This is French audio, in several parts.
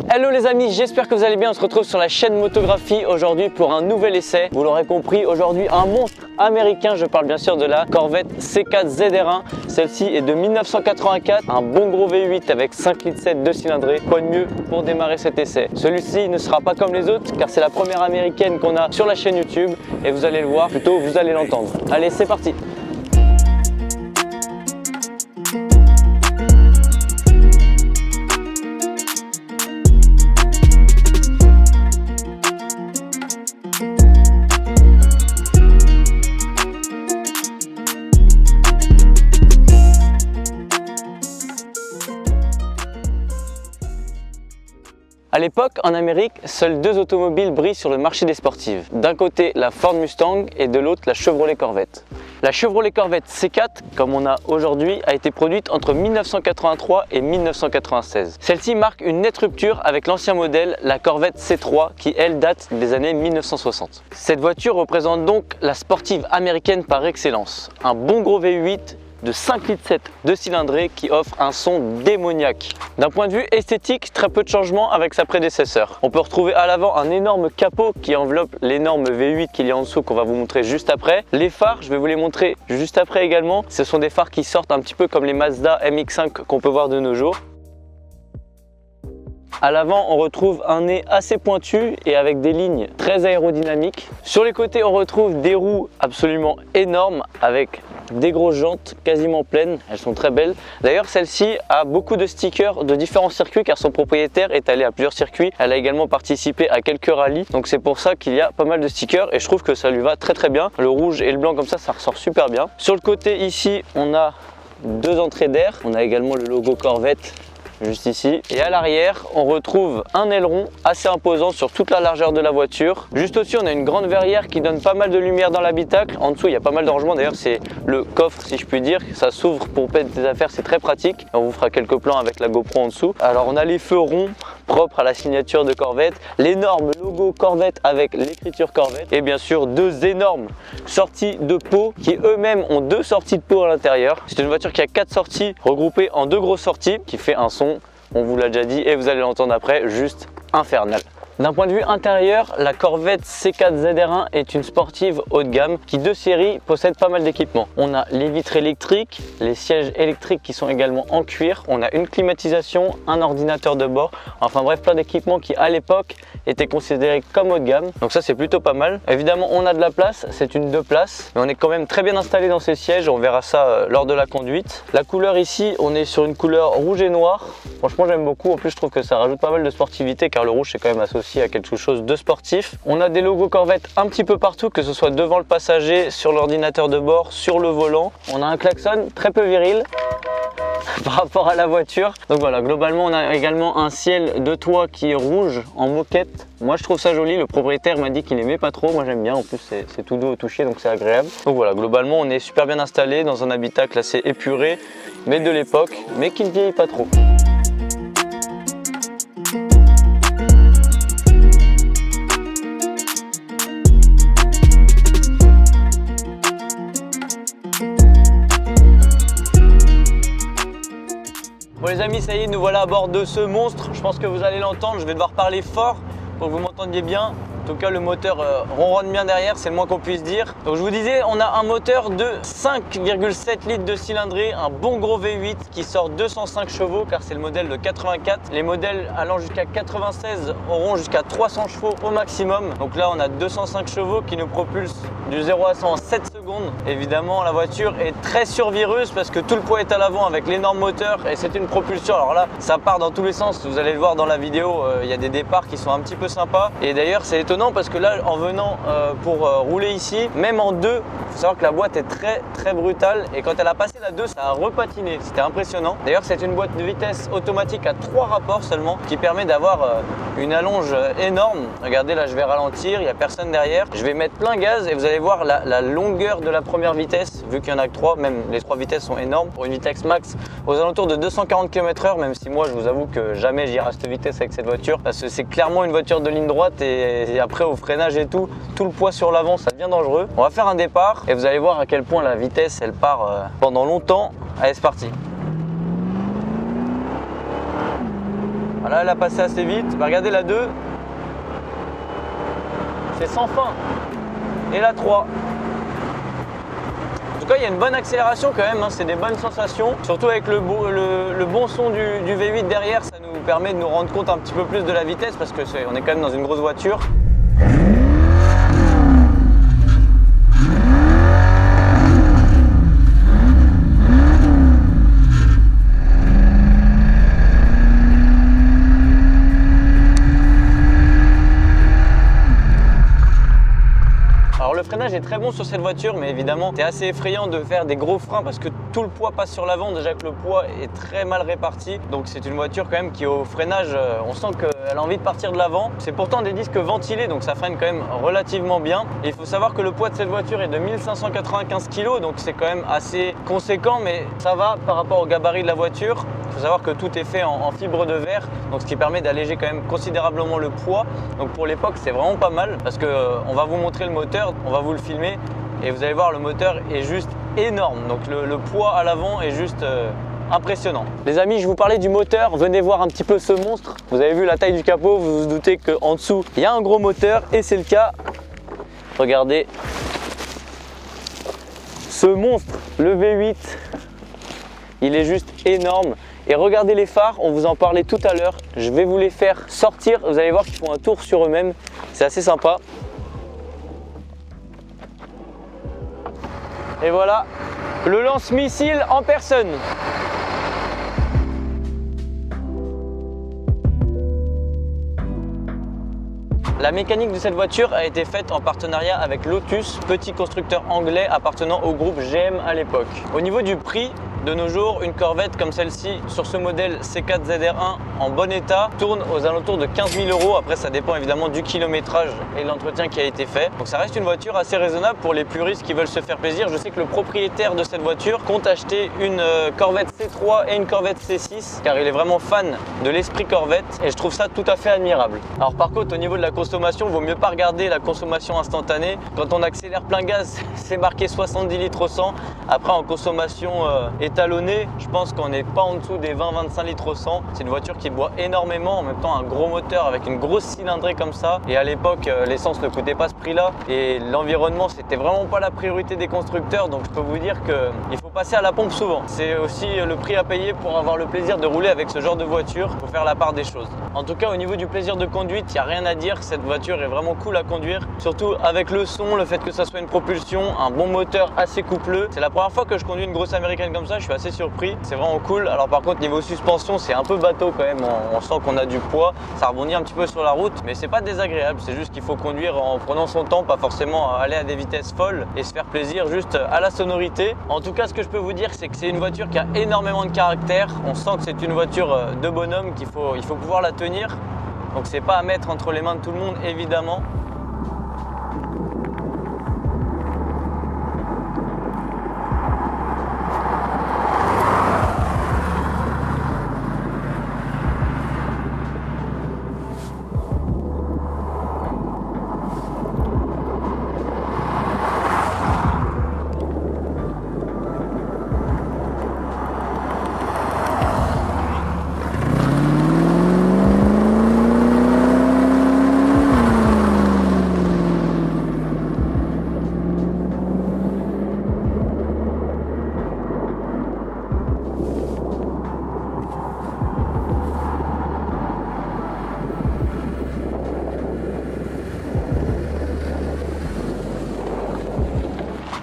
Hello les amis, j'espère que vous allez bien. On se retrouve sur la chaîne Motographie aujourd'hui pour un nouvel essai. Vous l'aurez compris, aujourd'hui un monstre américain. Je parle bien sûr de la Corvette C4 ZR1. Celle-ci est de 1984, un bon gros V8 avec 5,7 litres 2 cylindrés. Quoi de mieux pour démarrer cet essai? Celui-ci ne sera pas comme les autres car c'est la première américaine qu'on a sur la chaîne YouTube et vous allez le voir, plutôt vous allez l'entendre. Allez, c'est parti! A l'époque, en Amérique, seules deux automobiles brillent sur le marché des sportives. D'un côté, la Ford Mustang et de l'autre, la Chevrolet Corvette. La Chevrolet Corvette C4, comme on a aujourd'hui, a été produite entre 1983 et 1996. Celle-ci marque une nette rupture avec l'ancien modèle, la Corvette C3, qui elle date des années 1960. Cette voiture représente donc la sportive américaine par excellence. Un bon gros V8 de 5,7 litres 2 cylindrés qui offre un son démoniaque. D'un point de vue esthétique, très peu de changements avec sa prédécesseur. On peut retrouver à l'avant un énorme capot qui enveloppe l'énorme V8 qu'il y a en dessous qu'on va vous montrer juste après. Les phares, je vais vous les montrer juste après également. Ce sont des phares qui sortent un petit peu comme les Mazda MX-5 qu'on peut voir de nos jours. À l'avant, on retrouve un nez assez pointu et avec des lignes très aérodynamiques. Sur les côtés, on retrouve des roues absolument énormes avec des grosses jantes quasiment pleines, elles sont très belles. D'ailleurs, celle-ci a beaucoup de stickers de différents circuits car son propriétaire est allé à plusieurs circuits. Elle a également participé à quelques rallyes, donc c'est pour ça qu'il y a pas mal de stickers et je trouve que ça lui va très bien. Le rouge et le blanc comme ça ressort super bien. Sur le côté ici, on a deux entrées d'air. On a également le logo Corvette juste ici, et à l'arrière on retrouve un aileron assez imposant sur toute la largeur de la voiture. Juste au-dessus on a une grande verrière qui donne pas mal de lumière dans l'habitacle. En dessous il y a pas mal de rangements, d'ailleurs c'est le coffre si je puis dire, ça s'ouvre pour mettre des affaires, c'est très pratique. On vous fera quelques plans avec la GoPro en dessous. Alors on a les feux ronds propres à la signature de Corvette, l'énorme logo Corvette avec l'écriture Corvette et bien sûr deux énormes sorties de pots qui eux-mêmes ont deux sorties de pots à l'intérieur. C'est une voiture qui a 4 sorties regroupées en 2 grosses sorties qui fait un son, on vous l'a déjà dit et vous allez l'entendre après, juste infernal. D'un point de vue intérieur, la Corvette C4 ZR1 est une sportive haut de gamme qui de série possède pas mal d'équipements. On a les vitres électriques, les sièges électriques qui sont également en cuir, on a une climatisation, un ordinateur de bord, enfin bref plein d'équipements qui à l'époque étaient considérés comme haut de gamme. Donc ça c'est plutôt pas mal. Évidemment on a de la place, c'est une 2 places, mais on est quand même très bien installé dans ces sièges, on verra ça lors de la conduite. La couleur ici, on est sur une couleur rouge et noir. Franchement j'aime beaucoup, en plus je trouve que ça rajoute pas mal de sportivité car le rouge c'est quand même associé à quelque chose de sportif. On a des logos Corvette un petit peu partout, que ce soit devant le passager, sur l'ordinateur de bord, sur le volant. On a un klaxon très peu viril par rapport à la voiture. Donc voilà, globalement on a également un ciel de toit qui est rouge en moquette. Moi je trouve ça joli, le propriétaire m'a dit qu'il aimait pas trop, moi j'aime bien, en plus c'est tout doux au toucher donc c'est agréable. Donc voilà, globalement on est super bien installé dans un habitacle assez épuré, mais de l'époque, mais qui ne vieillit pas trop. Bon les amis, ça y est, nous voilà à bord de ce monstre. Je pense que vous allez l'entendre, je vais devoir parler fort pour que vous m'entendiez bien. En tout cas le moteur ronronne bien derrière, c'est le moins qu'on puisse dire. Donc je vous disais, on a un moteur de 5,7 litres de cylindrée, un bon gros V8 qui sort 205 chevaux car c'est le modèle de 84. Les modèles allant jusqu'à 96 auront jusqu'à 300 chevaux au maximum. Donc là on a 205 chevaux qui nous propulsent du 0 à 100 en 7 secondes. Évidemment la voiture est très survireuse parce que tout le poids est à l'avant avec l'énorme moteur et c'est une propulsion. Alors là ça part dans tous les sens, vous allez le voir dans la vidéo, il y a des départs qui sont un petit peu sympas. Et d'ailleurs c'est étonnant parce que là en venant pour rouler ici, même en 2, il faut savoir que la boîte est très brutale et quand elle a passé la 2 ça a repatiné, c'était impressionnant. D'ailleurs c'est une boîte de vitesse automatique à 3 rapports seulement qui permet d'avoir une allonge énorme. Regardez là je vais ralentir, il n'y a personne derrière, je vais mettre plein gaz et vous allez voir la longueur de la première vitesse, vu qu'il y en a que 3, même les 3 vitesses sont énormes. Pour une vitesse max aux alentours de 240 km/h, même si moi je vous avoue que jamais j'irai à cette vitesse avec cette voiture parce que c'est clairement une voiture de ligne droite et après au freinage et tout le poids sur l'avant ça devient dangereux. On va faire un départ et vous allez voir à quel point la vitesse elle part pendant longtemps. Allez c'est parti. Là, elle a passé assez vite. Bah, regardez la 2. C'est sans fin. Et la 3. En tout cas, il y a une bonne accélération quand même, hein. C'est des bonnes sensations. Surtout avec le bon son du V8 derrière, ça nous permet de nous rendre compte un petit peu plus de la vitesse parce qu'on est quand même dans une grosse voiture. Alors le freinage est très bon sur cette voiture, mais évidemment c'est assez effrayant de faire des gros freins parce que tout le poids passe sur l'avant. Déjà que le poids est très mal réparti, donc c'est une voiture quand même qui au freinage, on sent qu'elle a envie de partir de l'avant. C'est pourtant des disques ventilés, donc ça freine quand même relativement bien. Et il faut savoir que le poids de cette voiture est de 1595 kg, donc c'est quand même assez conséquent, mais ça va par rapport au gabarit de la voiture. Il faut savoir que tout est fait en fibre de verre, donc ce qui permet d'alléger quand même considérablement le poids. Donc pour l'époque c'est vraiment pas mal parce que on va vous montrer le moteur, on va vous le filmer et vous allez voir, le moteur est juste énorme. Donc le poids à l'avant est juste impressionnant. Les amis, je vous parlais du moteur, venez voir un petit peu ce monstre. Vous avez vu la taille du capot, vous vous doutez qu'en dessous il y a un gros moteur et c'est le cas. Regardez ce monstre, le V8, il est juste énorme. Et regardez les phares, on vous en parlait tout à l'heure. Je vais vous les faire sortir, vous allez voir qu'ils font un tour sur eux-mêmes. C'est assez sympa. Et voilà, le lance-missile en personne. La mécanique de cette voiture a été faite en partenariat avec Lotus, petit constructeur anglais appartenant au groupe GM à l'époque. Au niveau du prix, de nos jours, une Corvette comme celle-ci, sur ce modèle C4 ZR1 en bon état, tourne aux alentours de 15 000 €. Après, ça dépend évidemment du kilométrage et de l'entretien qui a été fait. Donc ça reste une voiture assez raisonnable pour les puristes qui veulent se faire plaisir. Je sais que le propriétaire de cette voiture compte acheter une Corvette C3 et une Corvette C6, car il est vraiment fan de l'esprit Corvette et je trouve ça tout à fait admirable. Alors par contre, au niveau de la consommation, il vaut mieux pas regarder la consommation instantanée. Quand on accélère plein gaz, c'est marqué 70 litres au 100. Après, en consommation étalonnée, je pense qu'on n'est pas en dessous des 20-25 litres au 100. C'est une voiture qui boit énormément, en même temps un gros moteur avec une grosse cylindrée comme ça. Et à l'époque, l'essence ne coûtait pas ce prix-là et l'environnement, c'était vraiment pas la priorité des constructeurs. Donc je peux vous dire qu'il faut passer à la pompe souvent. C'est aussi le prix à payer pour avoir le plaisir de rouler avec ce genre de voiture. Il faut faire la part des choses. En tout cas, au niveau du plaisir de conduite, il n'y a rien à dire. Cette voiture est vraiment cool à conduire, surtout avec le son, le fait que ça soit une propulsion, un bon moteur assez coupleux. C'est la première fois que je conduis une grosse américaine comme ça, je suis assez surpris, c'est vraiment cool. Alors par contre, niveau suspension, c'est un peu bateau quand même, on sent qu'on a du poids, ça rebondit un petit peu sur la route, mais c'est pas désagréable, c'est juste qu'il faut conduire en prenant son temps, pas forcément aller à des vitesses folles et se faire plaisir juste à la sonorité. En tout cas, ce que je peux vous dire, c'est que c'est une voiture qui a énormément de caractère, on sent que c'est une voiture de bonhomme, il faut pouvoir la tenir. Donc c'est pas à mettre entre les mains de tout le monde, évidemment.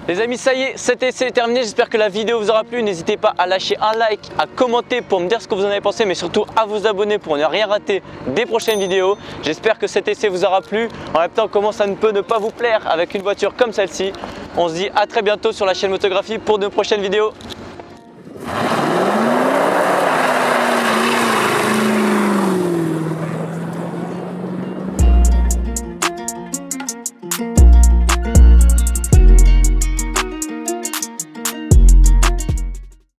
Les amis, ça y est, cet essai est terminé. J'espère que la vidéo vous aura plu. N'hésitez pas à lâcher un like, à commenter pour me dire ce que vous en avez pensé, mais surtout à vous abonner pour ne rien rater des prochaines vidéos. J'espère que cet essai vous aura plu. En même temps, comment ça ne peut ne pas vous plaire avec une voiture comme celle-ci. On se dit à très bientôt sur la chaîne Motographie pour de prochaines vidéos.